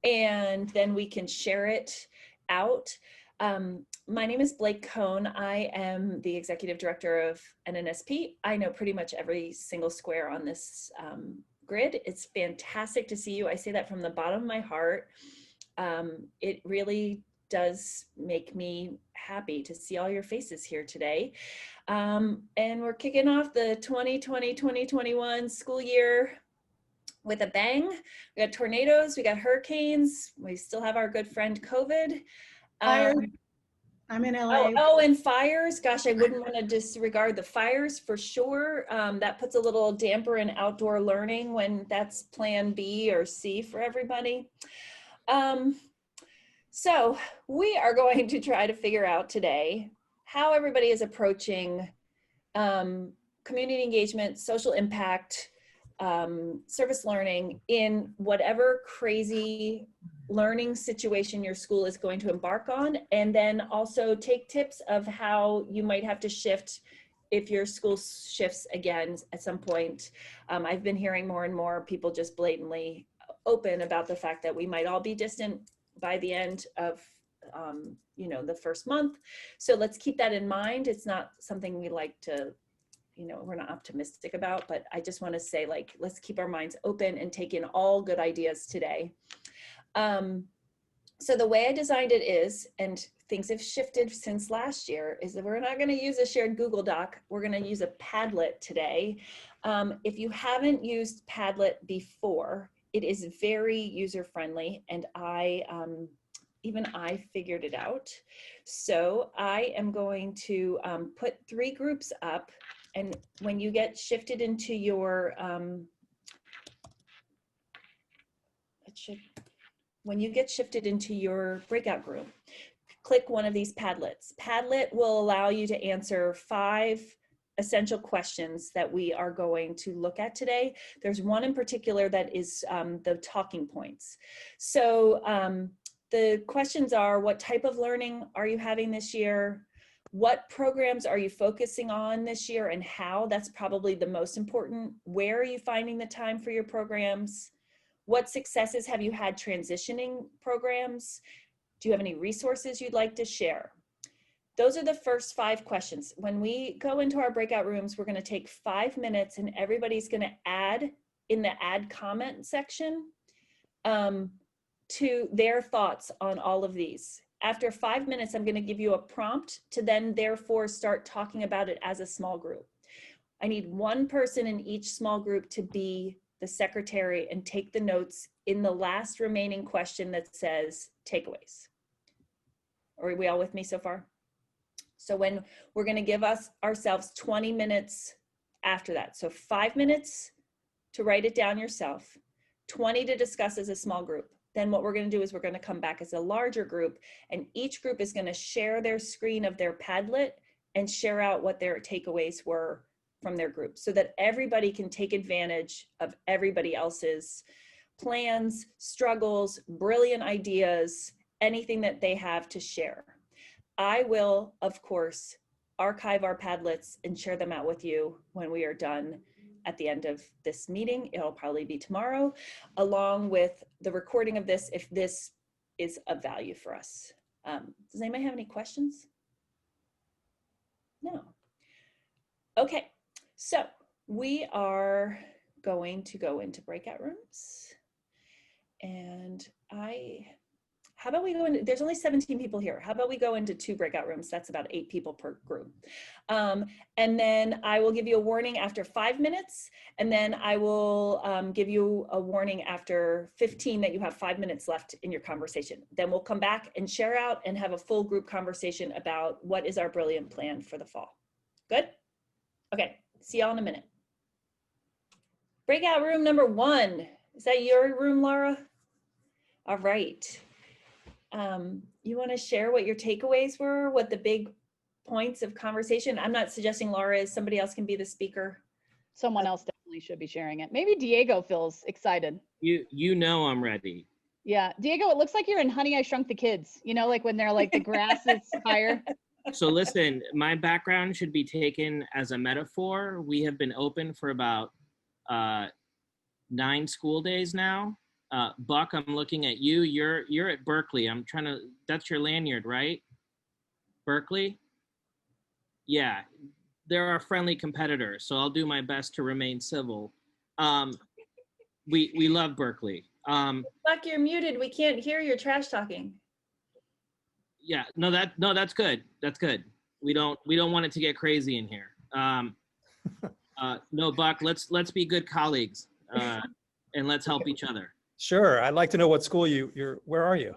and then we can share it out. My name is Blake Cohn. I am the executive director of NNSP. I know pretty much every single square on this grid. It's fantastic to see you. I say that from the bottom of my heart. It really does make me happy to see all your faces here today. And we're kicking off the 2020-2021 school year with a bang. We got tornadoes, we got hurricanes, we still have our good friend COVID. Fires. I'm in LA. And fires. Gosh, I wouldn't want to disregard the fires for sure. That puts a little damper in outdoor learning when that's plan B or C for everybody. So we are going to try to figure out today how everybody is approaching community engagement, social impact, service learning in whatever crazy learning situation your school is going to embark on, and then also take tips of how you might have to shift if your school shifts again at some point. I've been hearing more and more people just blatantly open about the fact that we might all be distant by the end of the first month. So let's keep that in mind. It's not something we like to, we're not optimistic about, but I just want to say, like, let's keep our minds open and take in all good ideas today. So the way I designed it is, and things have shifted since last year, is that we're not going to use a shared Google Doc. We're going to use a Padlet today. If you haven't used Padlet before, it is very user-friendly, and even I figured it out. So I am going to put 3 groups up, and when you get shifted into your breakout room, click one of these Padlets. Padlet will allow you to answer 5 essential questions that we are going to look at today. There's one in particular that is the talking points. So the questions are: what type of learning are you having this year? What programs are you focusing on this year and how? That's probably the most important. Where are you finding the time for your programs? What successes have you had transitioning programs? Do you have any resources you'd like to share? Those are the first 5 questions. When we go into our breakout rooms, we're going to take 5 minutes, and everybody's going to add in the add comment section to their thoughts on all of these. After 5 minutes, I'm going to give you a prompt to then therefore start talking about it as a small group. I need 1 person in each small group to be the secretary and take the notes in the last remaining question that says takeaways. Are we all with me so far? So when we're going to give ourselves 20 minutes after that. So 5 minutes to write it down yourself, 20 to discuss as a small group. Then what we're going to do is we're going to come back as a larger group, and each group is going to share their screen of their Padlet and share out what their takeaways were from their group, so that everybody can take advantage of everybody else's plans, struggles, brilliant ideas, anything that they have to share. I will, of course, archive our Padlets and share them out with you when we are done at the end of this meeting. It'll probably be tomorrow, along with the recording of this, if this is of value for us. Does anybody have any questions? No. Okay, so we are going to go into breakout rooms, and how about we go into, there's only 17 people here. How about we go into 2 breakout rooms? That's about 8 people per group. And then I will give you a warning after 5 minutes. And then I will give you a warning after 15 that you have 5 minutes left in your conversation. Then we'll come back and share out and have a full group conversation about what is our brilliant plan for the fall. Good? Okay, see y'all in a minute. Breakout room number 1. Is that your room, Laura? All right. You want to share what your takeaways were, what the big points of conversation? I'm not suggesting Laura is, somebody else can be the speaker. Someone else definitely should be sharing it. Maybe Diego feels excited. You know I'm ready. Yeah, Diego, it looks like you're in Honey, I Shrunk the Kids. You know, like when they're like the grass is higher. So listen, my background should be taken as a metaphor. We have been open for about 9 school days now. Buck, I'm looking at you. You're at Berkeley. I'm trying to. That's your lanyard, right? Berkeley. Yeah, they're our friendly competitors, so I'll do my best to remain civil. We love Berkeley. Buck, you're muted. We can't hear your trash talking. Yeah, no, that's good. That's good. We don't want it to get crazy in here. No, Buck, let's be good colleagues, and let's help each other. Sure. I'd like to know what school where are you?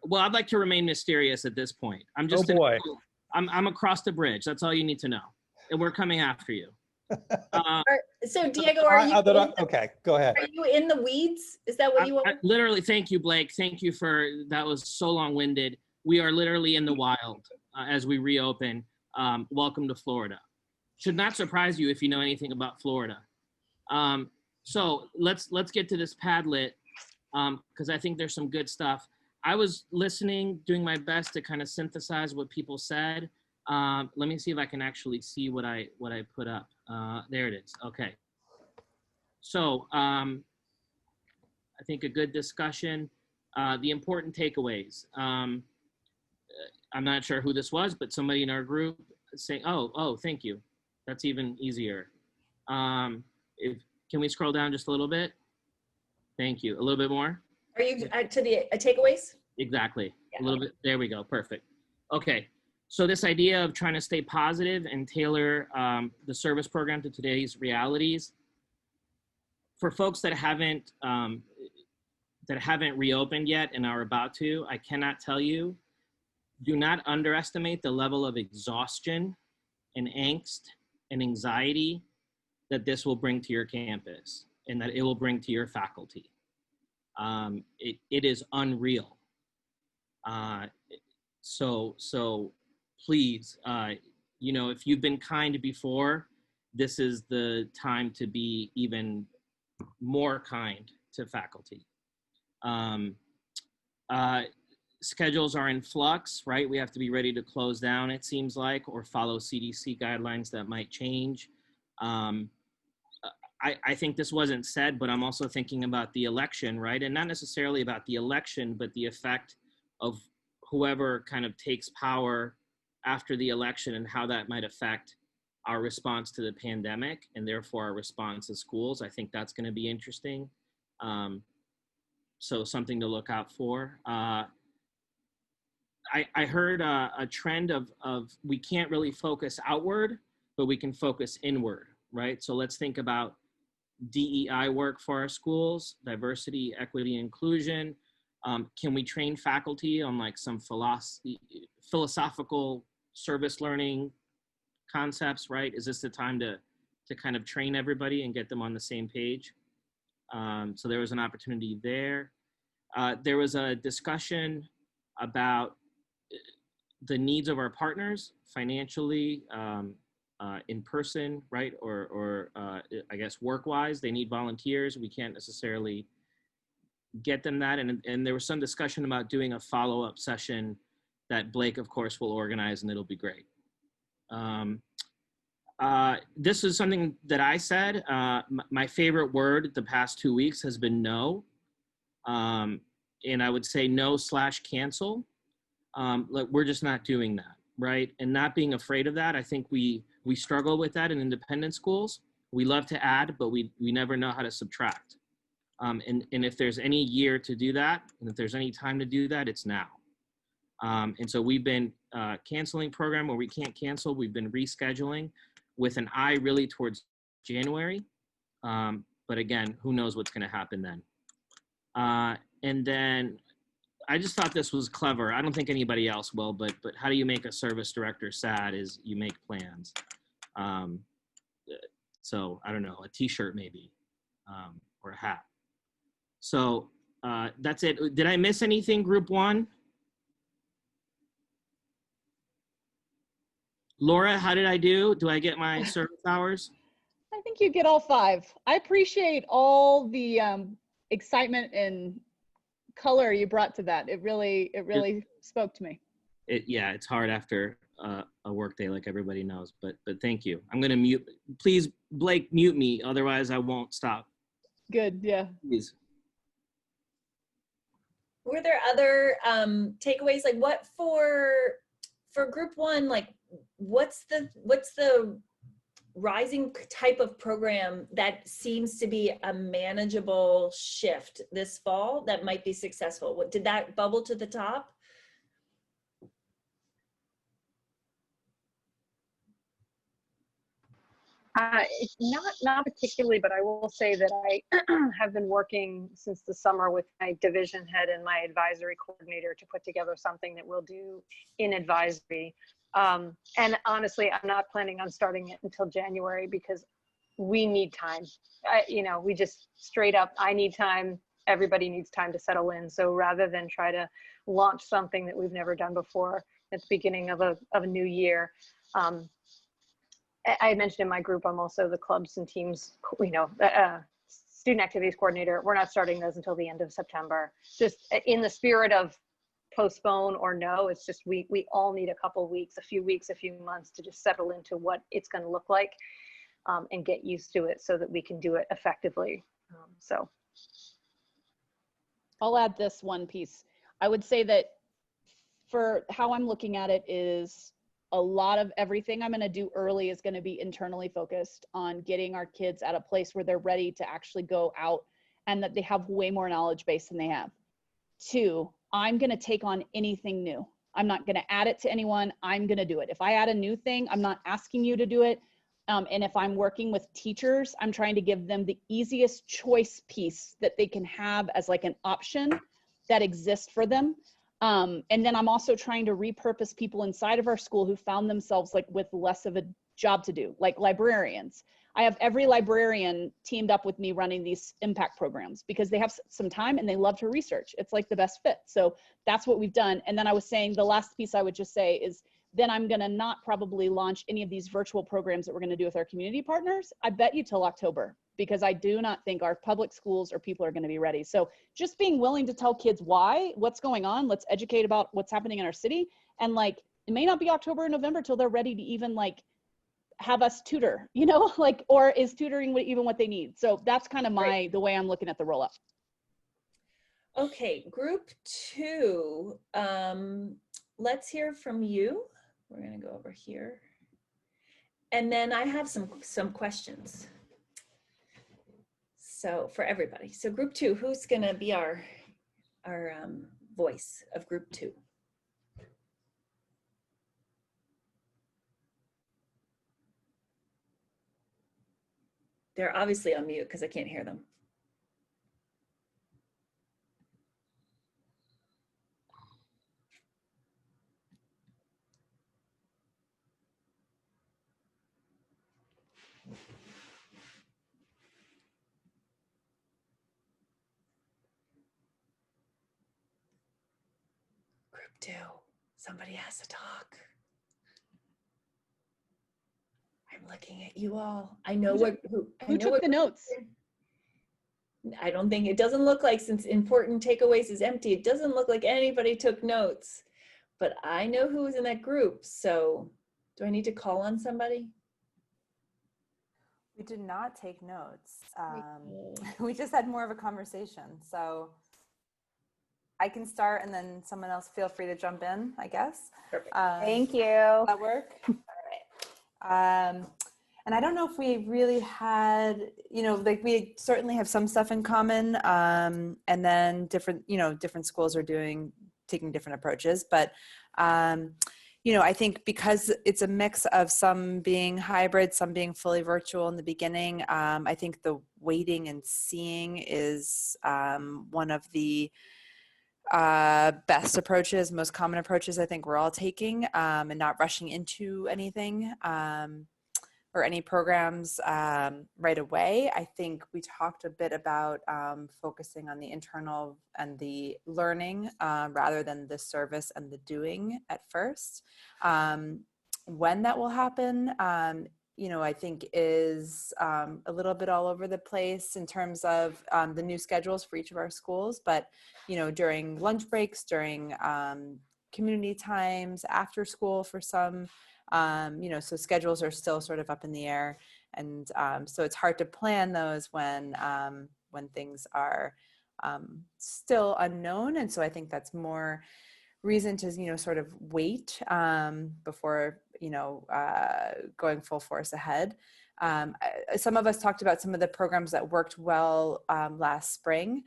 Well, I'd like to remain mysterious at this point. I'm Oh just boy. I'm across the bridge. That's all you need to know. And we're coming after you. So Diego, are you Okay, go ahead. are you in the weeds? Is that what you want? Literally, thank you, Blake. Thank you that was so long-winded. We are literally in the wild as we reopen. Welcome to Florida. Should not surprise you if you know anything about Florida. So let's get to this Padlet because I think there's some good stuff. I was listening, doing my best to kind of synthesize what people said. Let me see if I can actually see what I put up. There it is. Okay. So I think a good discussion. The important takeaways. I'm not sure who this was, but somebody in our group saying, "Oh, thank you. That's even easier." Can we scroll down just a little bit? Thank you. A little bit more. Are you to the takeaways? Exactly. Yeah. A little bit. There we go. Perfect. Okay. So this idea of trying to stay positive and tailor the service program to today's realities. For folks that haven't reopened yet and are about to, I cannot tell you, do not underestimate the level of exhaustion and angst and anxiety that this will bring to your campus and that it will bring to your faculty. It is unreal. So please, if you've been kind before, this is the time to be even more kind to faculty. Schedules are in flux, right? We have to be ready to close down, it seems like, or follow CDC guidelines that might change. I think this wasn't said, but I'm also thinking about the election, right? And not necessarily about the election, but the effect of whoever kind of takes power after the election and how that might affect our response to the pandemic and therefore our response as schools. I think that's going to be interesting. So something to look out for. I heard a trend of we can't really focus outward, but we can focus inward, right? So let's think about DEI work for our schools, diversity, equity, inclusion. Can we train faculty on like some philosophical service learning concepts, right? Is this the time to kind of train everybody and get them on the same page? So there was an opportunity there. There was a discussion about the needs of our partners financially, in person, right? Or I guess work-wise, they need volunteers. We can't necessarily get them that. And there was some discussion about doing a follow-up session that Blake, of course, will organize, and it'll be great. This is something that I said. My favorite word the past 2 weeks has been no. And I would say no/cancel. Like we're just not doing that, right? And not being afraid of that. I think we struggle with that in independent schools. We love to add, but we never know how to subtract. And if there's any year to do that, and if there's any time to do that, it's now. And so we've been canceling program where we can't cancel. We've been rescheduling with an eye really towards January. But again, who knows what's going to happen then. And then I just thought this was clever. I don't think anybody else will, but how do you make a service director sad is you make plans. So I don't know, a t-shirt maybe, or a hat. So that's it. Did I miss anything, group one? Laura, how did I do? Do I get my service hours? I think you get all 5. I appreciate all the excitement and color you brought to that. It really spoke to me. Yeah, it's hard after a work day, like everybody knows, but thank you. I'm gonna mute. Please, Blake, mute me. Otherwise, I won't stop. Good, yeah. Please. Were there other takeaways? Like what for group one, like what's the rising type of program that seems to be a manageable shift this fall that might be successful? What did that bubble to the top? Not particularly, but I will say that I have been working since the summer with my division head and my advisory coordinator to put together something that we'll do in advisory. And honestly, I'm not planning on starting it until January because we need time. We just straight up, I need time. Everybody needs time to settle in. So rather than try to launch something that we've never done before at the beginning of a new year, I mentioned in my group, I'm also the clubs and teams, student activities coordinator. We're not starting those until the end of September. Just in the spirit of postpone or no, it's just we all need a couple weeks, a few months to just settle into what it's going to look like and get used to it so that we can do it effectively. So I'll add this one piece. I would say that for how I'm looking at it is a lot of everything I'm going to do early is going to be internally focused on getting our kids at a place where they're ready to actually go out and that they have way more knowledge base than they have. 2, I'm going to take on anything new. I'm not going to add it to anyone. I'm going to do it. If I add a new thing, I'm not asking you to do it. And if I'm working with teachers, I'm trying to give them the easiest choice piece that they can have as like an option that exists for them. And then I'm also trying to repurpose people inside of our school who found themselves like with less of a job to do, like librarians. I have every librarian teamed up with me running these impact programs because they have some time and they love to research. It's like the best fit. So that's what we've done. And then I was saying the last piece I would just say is then I'm going to not probably launch any of these virtual programs that we're going to do with our community partners. I bet you till October, because I do not think our public schools or people are going to be ready. So just being willing to tell kids why, what's going on, let's educate about what's happening in our city. And like, it may not be October or November till they're ready to even like have us tutor, like, or is tutoring even what they need? So that's kind of the way I'm looking at the roll up. Okay, group 2, let's hear from you. We're going to go over here. And then I have some questions. So for everybody. So group 2, who's going to be our voice of group 2? They're obviously on mute because I can't hear them. Group 2, somebody has to talk. I'm looking at you all. I know who took the notes. I don't think, it doesn't look like, since important takeaways is empty, it doesn't look like anybody took notes, but I know who was in that group. So do I need to call on somebody? We did not take notes. We just had more of a conversation. So I can start and then someone else feel free to jump in, I guess. Perfect. Thank you. Does that work? All right. And I don't know if we really had, like we certainly have some stuff in common. And then different schools are taking different approaches. But, I think because it's a mix of some being hybrid, some being fully virtual in the beginning, I think the waiting and seeing is one of the best approaches, most common approaches I think we're all taking, and not rushing into anything or any programs right away. I think we talked a bit about focusing on the internal and the learning rather than the service and the doing at first. When that will happen, I think is a little bit all over the place in terms of the new schedules for each of our schools. But, during lunch breaks, during community times, after school for some, so schedules are still sort of up in the air. And so it's hard to plan those when things are still unknown. And so I think that's more reason to, sort of wait before, going full force ahead. Some of us talked about some of the programs that worked well last spring.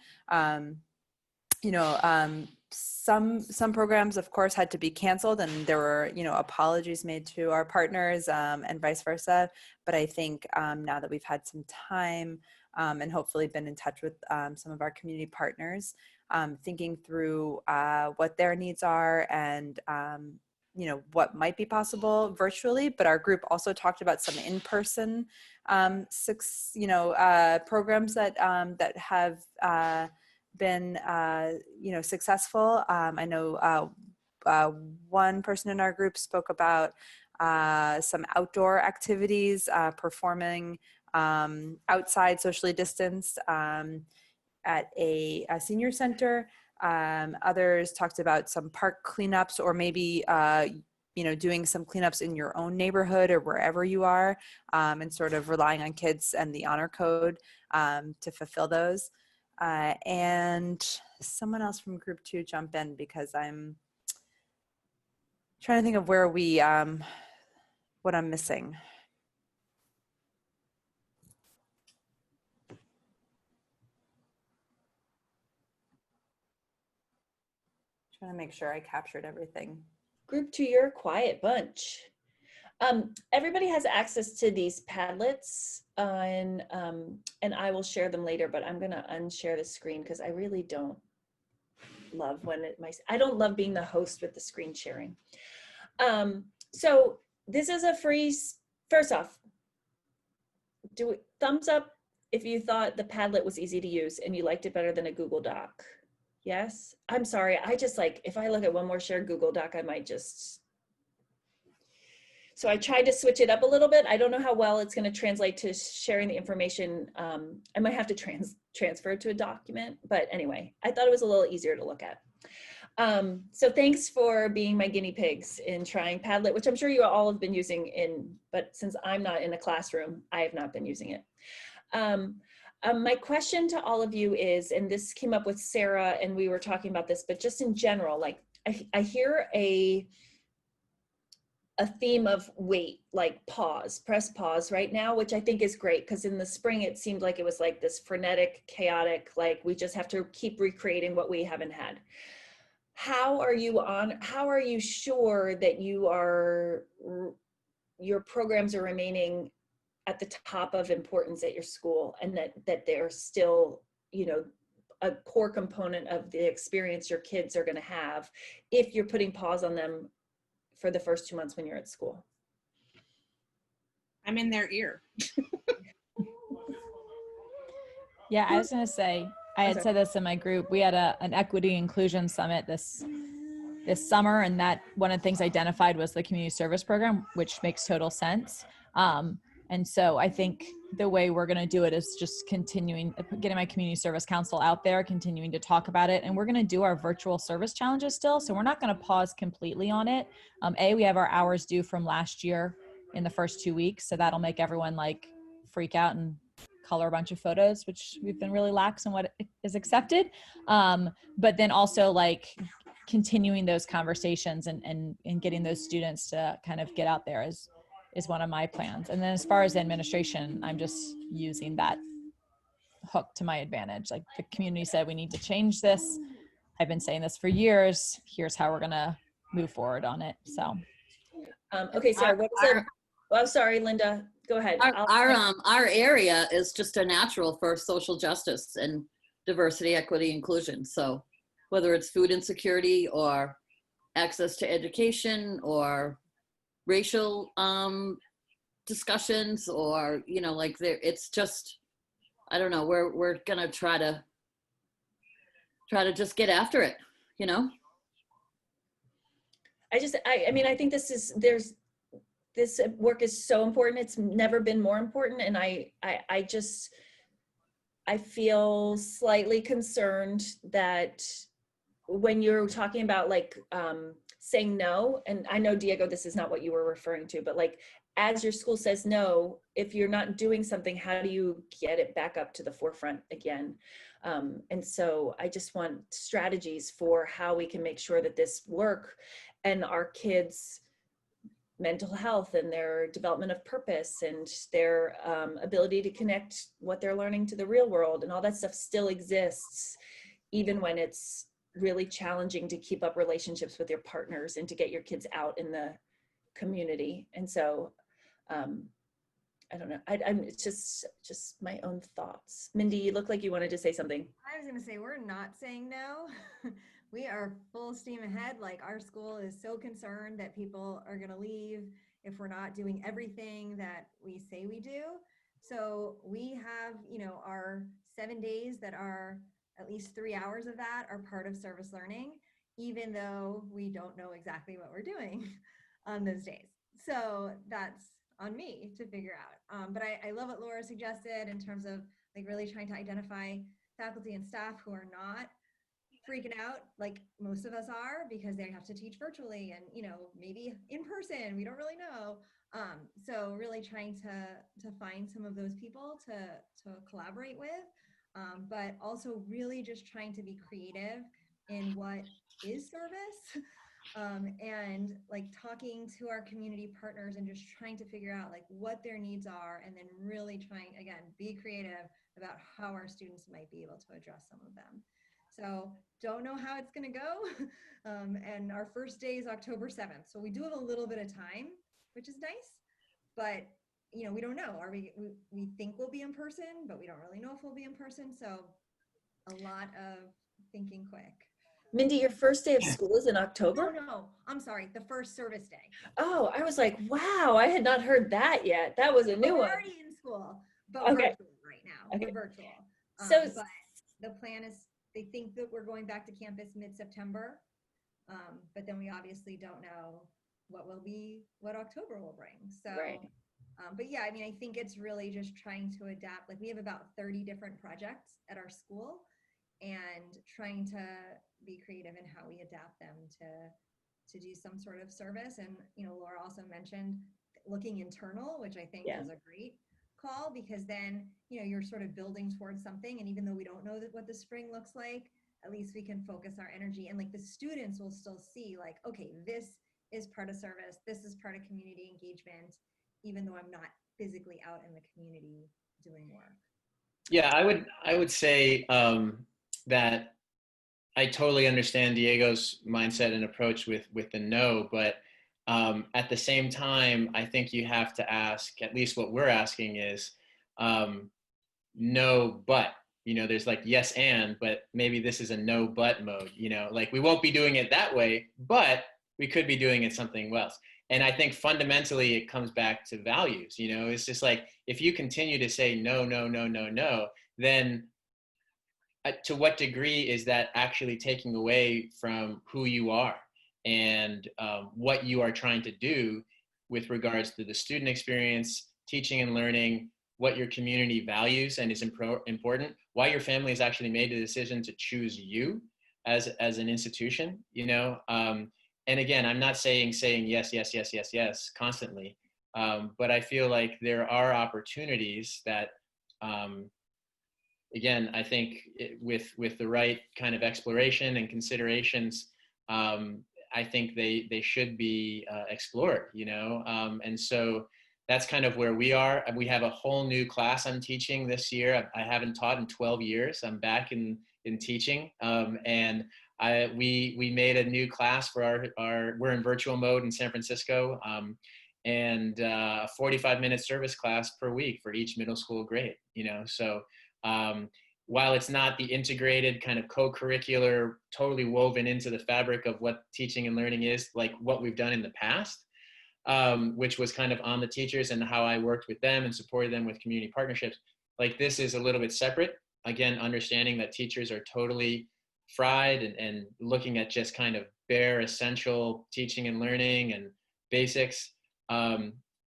Some programs, of course, had to be canceled, and there were, apologies made to our partners and vice versa. But I think now that we've had some time and hopefully been in touch with some of our community partners, thinking through what their needs are and what might be possible virtually. But our group also talked about some in-person programs that have been successful. I know one person in our group spoke about some outdoor activities, performing outside, socially distanced, at a senior center. Others talked about some park cleanups, or maybe doing some cleanups in your own neighborhood or wherever you are, and sort of relying on kids and the honor code to fulfill those. And someone else from group 2 jump in, because I'm trying to think of where we, what I'm missing. Trying to make sure I captured everything. Group 2, you're a quiet bunch. Everybody has access to these Padlets, and I will share them later, but I'm gonna unshare the screen because I really don't love when I don't love being the host with the screen sharing. So this is a free, first off, thumbs up if you thought the Padlet was easy to use and you liked it better than a Google Doc. Yes, I'm sorry, I just if I look at one more shared Google Doc, I might just. So I tried to switch it up a little bit. I don't know how well it's going to translate to sharing the information. I might have to transfer it to a document, but anyway, I thought it was a little easier to look at. So thanks for being my guinea pigs in trying Padlet, which I'm sure you all have been using but since I'm not in a classroom, I have not been using it. My question to all of you is, and this came up with Sarah and we were talking about this, but just in general, I hear a theme of wait, press pause right now, which I think is great, because in the spring it seemed like it was this frenetic, chaotic, we just have to keep recreating what we haven't had. How are you sure that your programs are remaining at the top of importance at your school, and that they're still, a core component of the experience your kids are going to have if you're putting pause on them for the first 2 months when you're at school? I'm in their ear. Yeah, I was going to say, I had said this in my group. We had an equity inclusion summit this summer, and that one of the things identified was the community service program, which makes total sense. And so I think the way we're going to do it is just getting my community service council out there, continuing to talk about it. And we're going to do our virtual service challenges still. So we're not going to pause completely on it. We have our hours due from last year in the first 2 weeks. So that'll make everyone freak out and color a bunch of photos, which we've been really lax on what is accepted. But then also continuing those conversations and getting those students to kind of get out there is one of my plans. And then as far as administration, I'm just using that hook to my advantage. The community said, we need to change this. I've been saying this for years. Here's how we're going to move forward on it. So. Okay, sorry, sorry, Linda, go ahead. Our area is just a natural for social justice and diversity, equity, inclusion. So whether it's food insecurity or access to education or racial discussions, or it's just, I don't know, we're gonna try to just get after it, I think this work is so important. It's never been more important, and I feel slightly concerned that when you're talking about saying no, and I know, Diego, this is not what you were referring to, but as your school says no, if you're not doing something, how do you get it back up to the forefront again? And so I just want strategies for how we can make sure that this work and our kids' mental health and their development of purpose and their ability to connect what they're learning to the real world and all that stuff still exists, even when it's really challenging to keep up relationships with your partners and to get your kids out in the community. And so I don't know. It's just my own thoughts. Mindy, you look like you wanted to say something. I was going to say, we're not saying no. We are full steam ahead. Like, our school is so concerned that people are going to leave if we're not doing everything that we say we do. So we have, our 7 days that are at least 3 hours of that are part of service learning, even though we don't know exactly what we're doing on those days. So that's on me to figure out. But I love what Laura suggested in terms of like really trying to identify faculty and staff who are not freaking out like most of us are because they have to teach virtually and maybe in person, we don't really know. So really trying to find some of those people to collaborate with, but also really just trying to be creative in what is service. And like talking to our community partners and just trying to figure out like what their needs are, and then really trying, again, be creative about how our students might be able to address some of them. So don't know how it's going to go. And our first day is October 7th. So we do have a little bit of time, which is nice, but we don't know. We think we'll be in person, but we don't really know if we'll be in person. So a lot of thinking quick. Mindy, your first day of school is in October? No, I'm sorry. The first service day. Oh, I was like, wow, I had not heard that yet. That was a new We're one. already in school, but Okay. virtual right now. Okay. We're virtual. So but the plan is they think that we're going back to campus mid-September, but then we obviously don't know what October will bring. So, right. But yeah, I think it's really just trying to adapt. Like, we have about 30 different projects at our school, and trying to be creative in how we adapt them to do some sort of service. And Laura also mentioned looking internal, which I think is a great call, because then you're sort of building towards something, and even though we don't know what the spring looks like, at least we can focus our energy, and like the students will still see like, okay, this is part of service, this is part of community engagement, even though I'm not physically out in the community doing work. Yeah, I would say that I totally understand Diego's mindset and approach with the no, but at the same time, I think you have to ask, at least what we're asking is, no, but, there's like yes and, but maybe this is a no but mode, like we won't be doing it that way, but we could be doing it something else. And I think fundamentally it comes back to values, it's just like, if you continue to say no, no, no, no, no, then to what degree is that actually taking away from who you are and what you are trying to do with regards to the student experience, teaching and learning, what your community values and is important, why your family has actually made the decision to choose you as an institution, and again, I'm not saying yes, yes, yes, yes, yes constantly, but I feel like there are opportunities that, again, I think with the right kind of exploration and considerations, I think they should be explored, and so that's kind of where we are. We have a whole new class I'm teaching this year. I haven't taught in 12 years. I'm back in teaching, and we made a new class for our we're in virtual mode in San Francisco, and a 45-minute service class per week for each middle school grade, so while it's not the integrated kind of co-curricular, totally woven into the fabric of what teaching and learning is, like what we've done in the past, which was kind of on the teachers and how I worked with them and supported them with community partnerships, like this is a little bit separate. Again, understanding that teachers are totally fried and looking at just kind of bare essential teaching and learning and basics.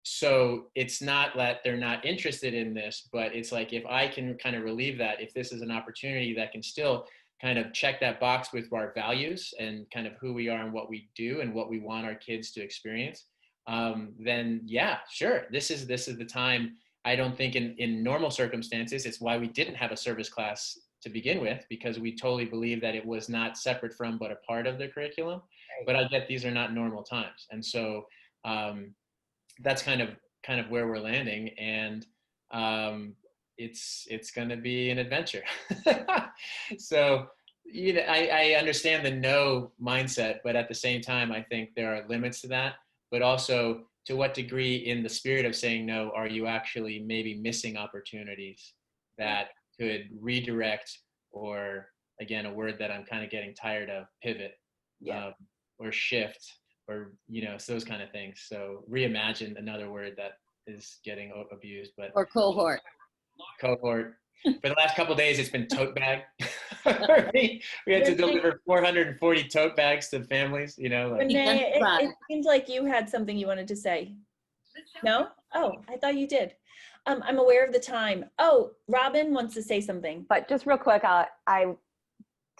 So it's not that they're not interested in this, but it's like, if I can kind of relieve that, if this is an opportunity that can still kind of check that box with our values and kind of who we are and what we do and what we want our kids to experience, then yeah, sure. This is the time. I don't think in normal circumstances, it's why we didn't have a service class to begin with, because we totally believe that it was not separate from but a part of the curriculum. Right. But I get these are not normal times, and so that's kind of where we're landing, and it's going to be an adventure. So I understand the no mindset, but at the same time, I think there are limits to that. But also, to what degree, in the spirit of saying no, are you actually maybe missing opportunities that could redirect, or again, a word that I'm kind of getting tired of, pivot, or shift, or so those kind of things. So reimagine, another word that is getting abused, but Or cohort. For the last couple of days, it's been tote bag. we had to deliver 440 tote bags to families. Renee, it seems like you had something you wanted to say. No? Oh, I thought you did. I'm aware of the time. Oh, Robin wants to say something. But just real quick, I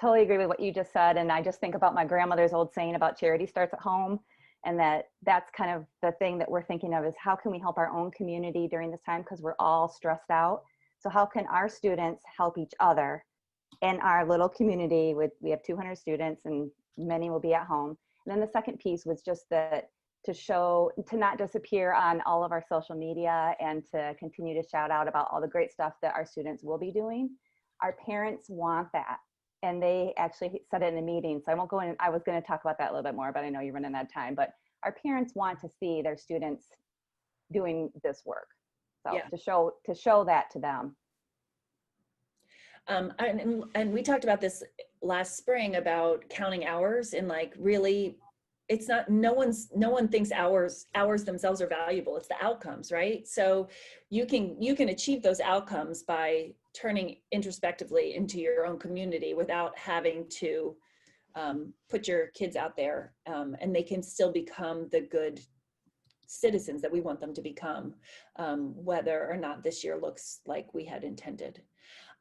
totally agree with what you just said. And I just think about my grandmother's old saying about charity starts at home. And that's kind of the thing that we're thinking of, is how can we help our own community during this time? Because we're all stressed out. So how can our students help each other in our little community? We have 200 students and many will be at home. And then the second piece was just to not disappear on all of our social media, and to continue to shout out about all the great stuff that our students will be doing. Our parents want that. And they actually said it in a meeting. So I won't go in. I was going to talk about that a little bit more, but I know you're running out of time. But our parents want to see their students doing this work. So to show that to them. And we talked about this last spring about counting hours, and like, really, it's not, no one thinks hours themselves are valuable. It's the outcomes, right? So you can achieve those outcomes by turning introspectively into your own community without having to put your kids out there, and they can still become the good citizens that we want them to become, whether or not this year looks like we had intended.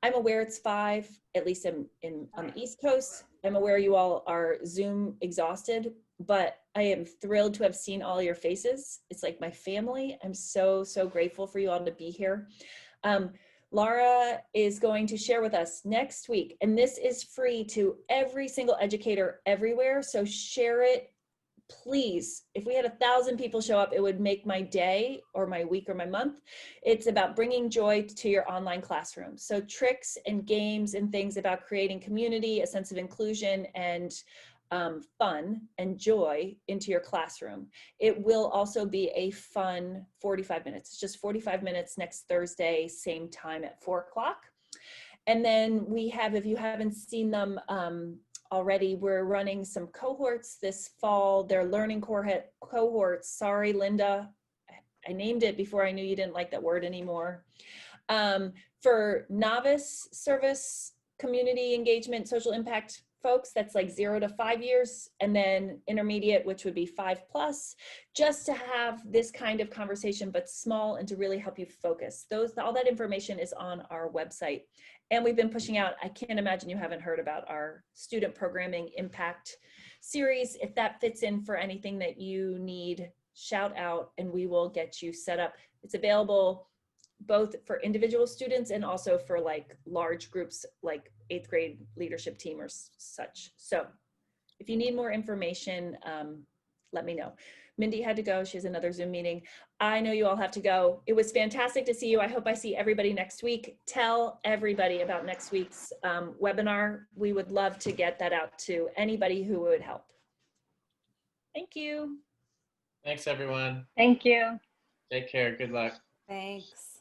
I'm aware it's 5, at least on the East Coast. I'm aware you all are Zoom exhausted, but I am thrilled to have seen all your faces. It's like my family. I'm so, so grateful for you all to be here. Laura is going to share with us next week, and this is free to every single educator everywhere. So share it, please. If we had 1,000 people show up, it would make my day or my week or my month. It's about bringing joy to your online classroom. So tricks and games and things about creating community, a sense of inclusion, and fun and joy into your classroom. It will also be a fun 45 minutes. It's just 45 minutes next Thursday, same time at 4 o'clock. And then we have, if you haven't seen them already, we're running some cohorts this fall. They're learning cohorts. Sorry, Linda, I named it before I knew you didn't like that word anymore. For novice service, community engagement, social impact folks, that's like 0 to 5 years, and then intermediate, which would be 5+, just to have this kind of conversation, but small, and to really help you focus. All that information is on our website. And we've been pushing out, I can't imagine you haven't heard about our student programming impact series. If that fits in for anything that you need, shout out and we will get you set up. It's available both for individual students and also for like large groups, like 8th grade leadership team or such. So if you need more information, let me know. Mindy had to go. She has another Zoom meeting. I know you all have to go. It was fantastic to see you. I hope I see everybody next week. Tell everybody about next week's webinar. We would love to get that out to anybody who would help. Thank you. Thanks, everyone. Thank you. Take care. Good luck. Thanks.